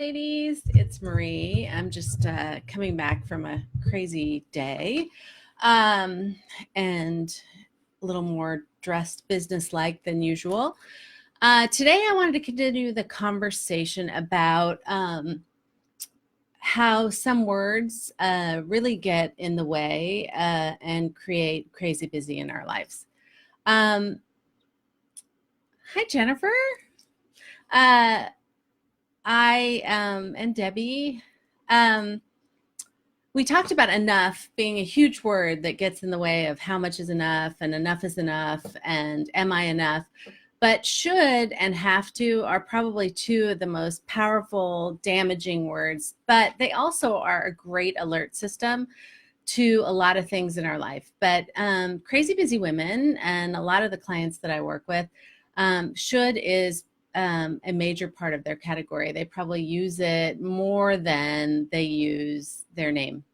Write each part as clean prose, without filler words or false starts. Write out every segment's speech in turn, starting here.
Ladies, it's Marie. I'm just coming back from a crazy day um, and a little more dressed business-like than usual. Today, I wanted to continue the conversation about how some words really get in the way and create crazy busy in our lives. Um, Hi, Jennifer. Uh, I and Debbie. Um, we talked about enough being a huge word that gets in the way of how much is enough and enough is enough and am I enough. But should and have to are probably two of the most powerful, damaging words, but they also are a great alert system to a lot of things in our life. But crazy busy women and a lot of the clients that I work with, should is a major part of their category. They probably use it more than they use their name.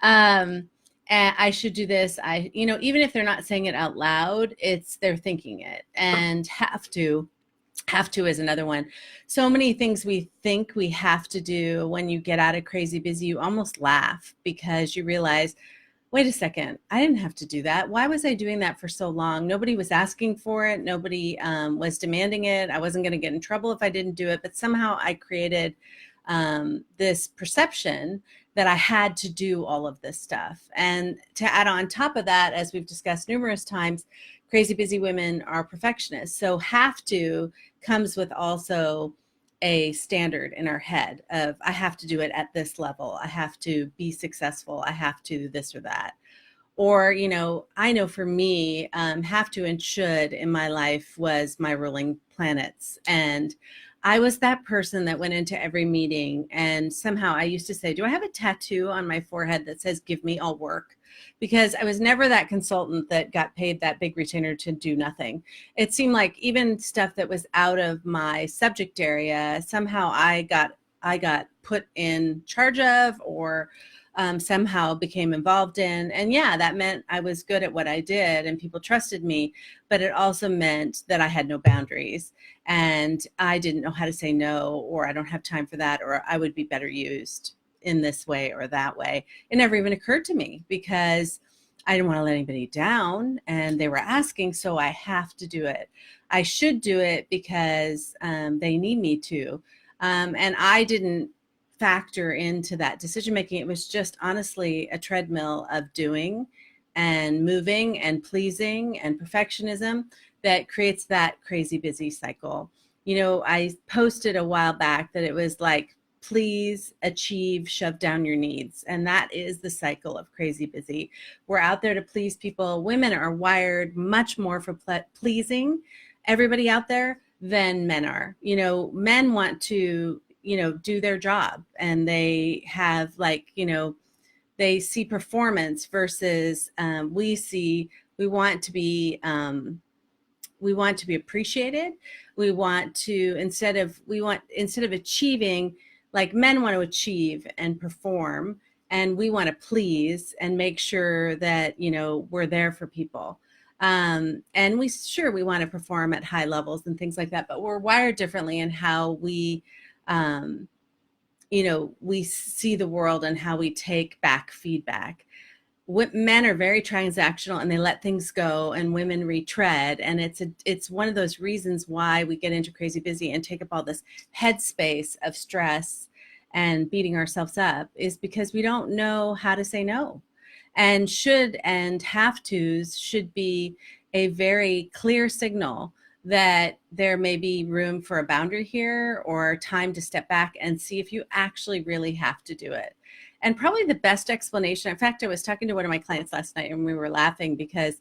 um, and I should do this. Even if they're not saying it out loud, they're thinking it. And have to is another one. So many things we think we have to do. When you get out of crazy busy, you almost laugh because you realize, wait a second, I didn't have to do that. Why was I doing that for so long? Nobody was asking for it. Nobody was demanding it. I wasn't going to get in trouble if I didn't do it. But somehow I created this perception that I had to do all of this stuff. And to add on top of that, as we've discussed numerous times, crazy busy women are perfectionists. So have to comes with also a standard in our head of I have to do it at this level. I have to be successful. I have to this or that. Or, I know for me, have to and should in my life was my ruling planets. And I was that person that went into every meeting and somehow I used to say, do I have a tattoo on my forehead that says, give me all work? Because I was never that consultant that got paid that big retainer to do nothing. It seemed like even stuff that was out of my subject area, somehow I got put in charge of or somehow became involved in. And yeah, that meant I was good at what I did and people trusted me, but it also meant that I had no boundaries and I didn't know how to say no, or I don't have time for that, or I would be better used in this way or that way. It never even occurred to me because I didn't want to let anybody down and they were asking, so I have to do it. I should do it because they need me to. And I didn't factor into that decision making. It was just honestly a treadmill of doing and moving and pleasing and perfectionism that creates that crazy busy cycle. I posted a while back that it was like, please, achieve, shove down your needs. And that is the cycle of crazy busy. We're out there to please people. Women are wired much more for pleasing everybody out there than men are. Men want to, do their job and they have they see performance versus we want to be appreciated. Instead of achieving, like men want to achieve and perform, and we want to please and make sure that we're there for people. And we want to perform at high levels and things like that, but we're wired differently in how um, we see the world and how we take back feedback. Men are very transactional and they let things go, and women retread. And it's one of those reasons why we get into crazy busy and take up all this headspace of stress and beating ourselves up, is because we don't know how to say no. And should and have tos should be a very clear signal that there may be room for a boundary here or time to step back and see if you actually really have to do it. And probably the best explanation, in fact, I was talking to one of my clients last night and we were laughing because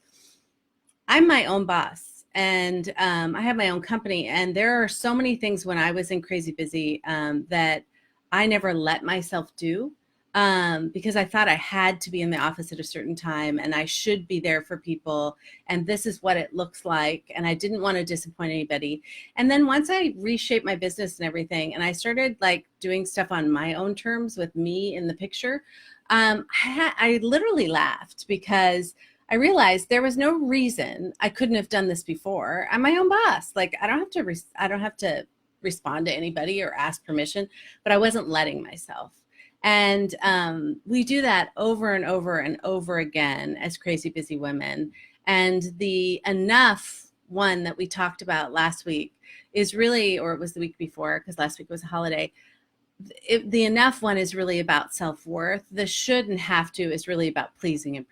I'm my own boss and I have my own company. And there are so many things when I was in crazy busy that I never let myself do because I thought I had to be in the office at a certain time and I should be there for people. And this is what it looks like. And I didn't want to disappoint anybody. And then once I reshaped my business and everything, and I started like doing stuff on my own terms with me in the picture, I literally laughed because I realized there was no reason I couldn't have done this before. I'm my own boss. Like I don't have to respond to anybody or ask permission, but I wasn't letting myself. And we do that over and over and over again as crazy busy women. And the enough one that we talked about last week is really, or it was the week before, because last week was a holiday. The enough one is really about self-worth. The should and have to is really about pleasing and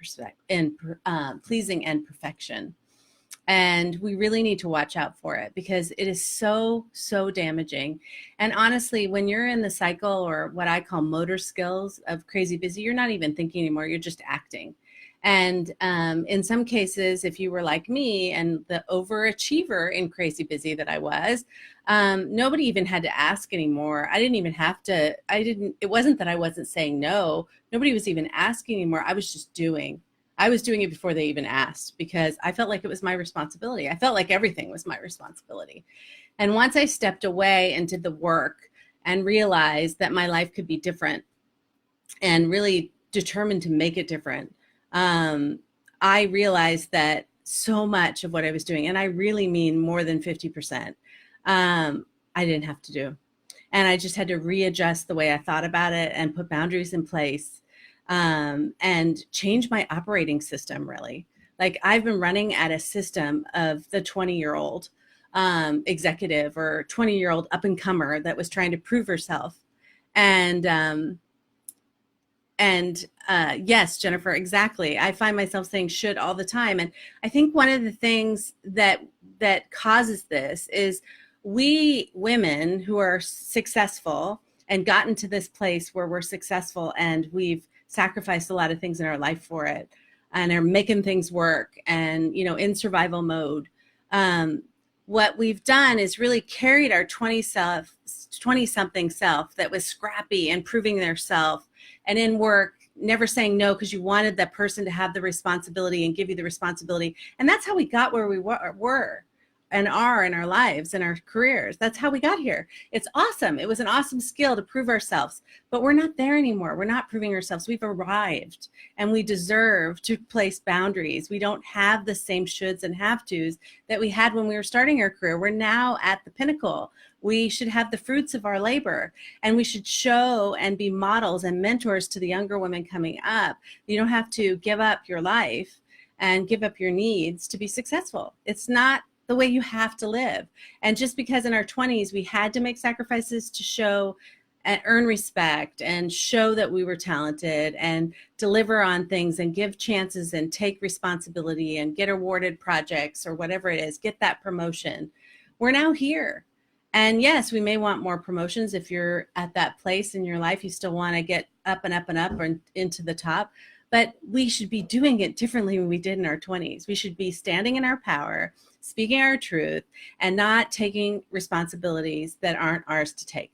perfection. And we really need to watch out for it because it is so, so damaging. And honestly, when you're in the cycle or what I call motor skills of crazy busy, you're not even thinking anymore. You're just acting. And in some cases, if you were like me and the overachiever in crazy busy that I was, nobody even had to ask anymore. I didn't even have to, it wasn't that I wasn't saying no. Nobody was even asking anymore. I was just doing. I was doing it before they even asked because I felt like it was my responsibility. I felt like everything was my responsibility. And once I stepped away and did the work and realized that my life could be different and really determined to make it different, I realized that so much of what I was doing, and I really mean more than 50%, I didn't have to do. And I just had to readjust the way I thought about it and put boundaries in place. And change my operating system, really. Like I've been running at a system of the 20-year-old executive or 20-year-old up-and-comer that was trying to prove herself. And yes, Jennifer, exactly. I find myself saying should all the time. And I think one of the things that causes this is we women who are successful and gotten to this place where we're successful and we've sacrificed a lot of things in our life for it and are making things work and, in survival mode. What we've done is really carried our 20-something self that was scrappy and proving their self and in work, never saying no because you wanted that person to have the responsibility and give you the responsibility. And that's how we got where we were and are in our lives and our careers. That's how we got here. It's awesome. It was an awesome skill to prove ourselves, but we're not there anymore. We're not proving ourselves. We've arrived and we deserve to place boundaries. We don't have the same shoulds and have tos that we had when we were starting our career. We're now at the pinnacle. We should have the fruits of our labor and we should show and be models and mentors to the younger women coming up. You don't have to give up your life and give up your needs to be successful. It's not the way you have to live. And just because in our 20s we had to make sacrifices to show and earn respect and show that we were talented and deliver on things and give chances and take responsibility and get awarded projects or whatever it is, get that promotion. We're now here. And yes, we may want more promotions. If you're at that place in your life, you still want to get up and up and up or into the top. But we should be doing it differently than we did in our 20s. We should be standing in our power, speaking our truth, and not taking responsibilities that aren't ours to take.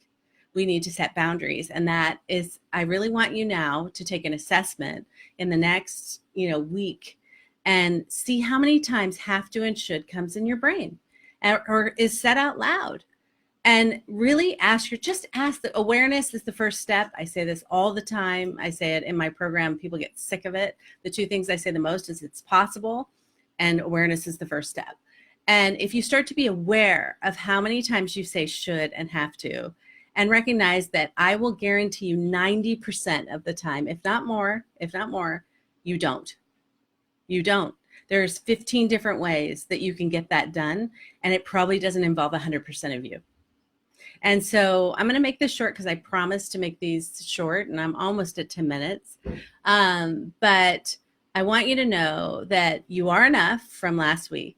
We need to set boundaries. And that is, I really want you now to take an assessment in the next, week and see how many times have to and should comes in your brain or is said out loud. And really ask. The awareness is the first step. I say this all the time. I say it in my program. People get sick of it. The two things I say the most is it's possible and awareness is the first step. And if you start to be aware of how many times you say should and have to, and recognize that I will guarantee you 90% of the time, if not more, you don't. You don't. There's 15 different ways that you can get that done. And it probably doesn't involve 100% of you. And so I'm going to make this short because I promised to make these short and I'm almost at 10 minutes. But I want you to know that you are enough from last week.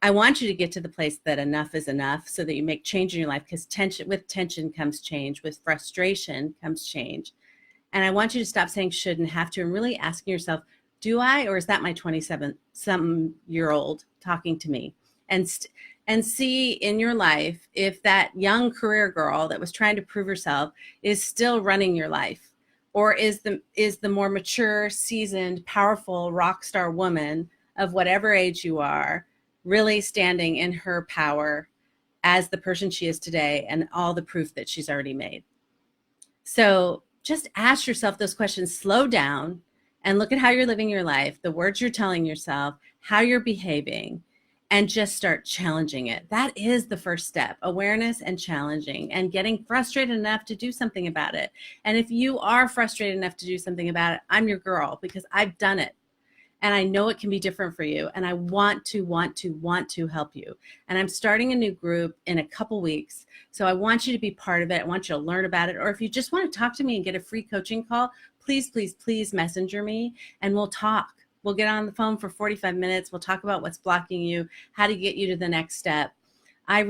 I want you to get to the place that enough is enough so that you make change in your life because with tension comes change, with frustration comes change. And I want you to stop saying should and have to and really asking yourself, do I, or is that my 27-something-year-old talking to me? And see in your life if that young career girl that was trying to prove herself is still running your life, or is the more mature, seasoned, powerful rock star woman of whatever age you are really standing in her power as the person she is today and all the proof that she's already made. So just ask yourself those questions, slow down and look at how you're living your life, the words you're telling yourself, how you're behaving. and just start challenging it. That is the first step, awareness and challenging and getting frustrated enough to do something about it. And if you are frustrated enough to do something about it, I'm your girl, because I've done it. And I know it can be different for you. And I want to help you. And I'm starting a new group in a couple weeks. So I want you to be part of it. I want you to learn about it. Or if you just want to talk to me and get a free coaching call, please messenger me and we'll talk. We'll get on the phone for 45 minutes. We'll talk about what's blocking you, how to get you to the next step. I'm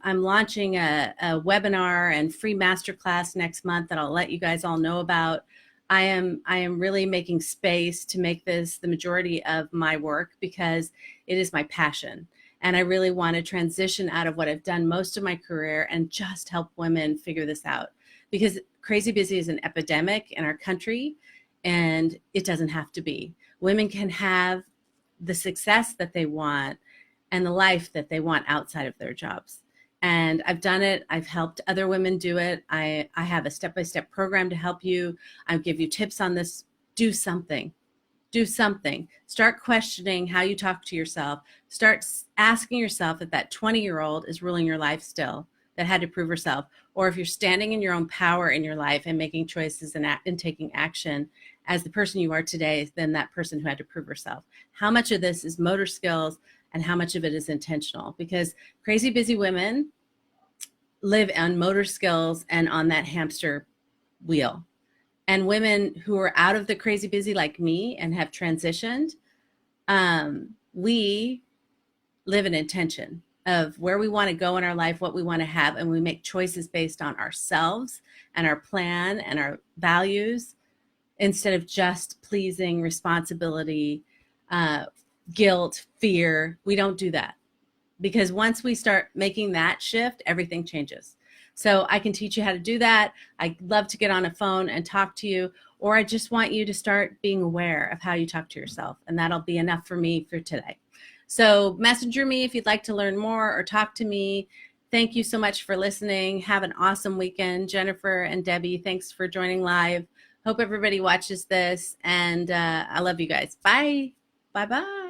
launching a webinar and free masterclass next month that I'll let you guys all know about. I am really making space to make this the majority of my work because it is my passion. And I really want to transition out of what I've done most of my career and just help women figure this out, because crazy busy is an epidemic in our country and it doesn't have to be. Women can have the success that they want and the life that they want outside of their jobs. And I've done it. I've helped other women do it. I have a step-by-step program to help you. I'll give you tips on this. Do something. Do something. Start questioning how you talk to yourself. Start asking yourself if that 20-year-old is ruling your life still, that had to prove herself, or if you're standing in your own power in your life and making choices and taking action as the person you are today than that person who had to prove herself. How much of this is motor skills and how much of it is intentional? Because crazy busy women live on motor skills and on that hamster wheel. And women who are out of the crazy busy like me and have transitioned, we live in intention of where we want to go in our life, what we want to have, and we make choices based on ourselves and our plan and our values instead of just pleasing, responsibility, guilt, fear. We don't do that, because once we start making that shift, everything changes. So I can teach you how to do that. I'd love to get on a phone and talk to you, or I just want you to start being aware of how you talk to yourself, and that'll be enough for me for today. So messenger me if you'd like to learn more or talk to me. Thank you so much for listening. Have an awesome weekend. Jennifer and Debbie, thanks for joining live. Hope everybody watches this, and I love you guys. Bye. Bye-bye.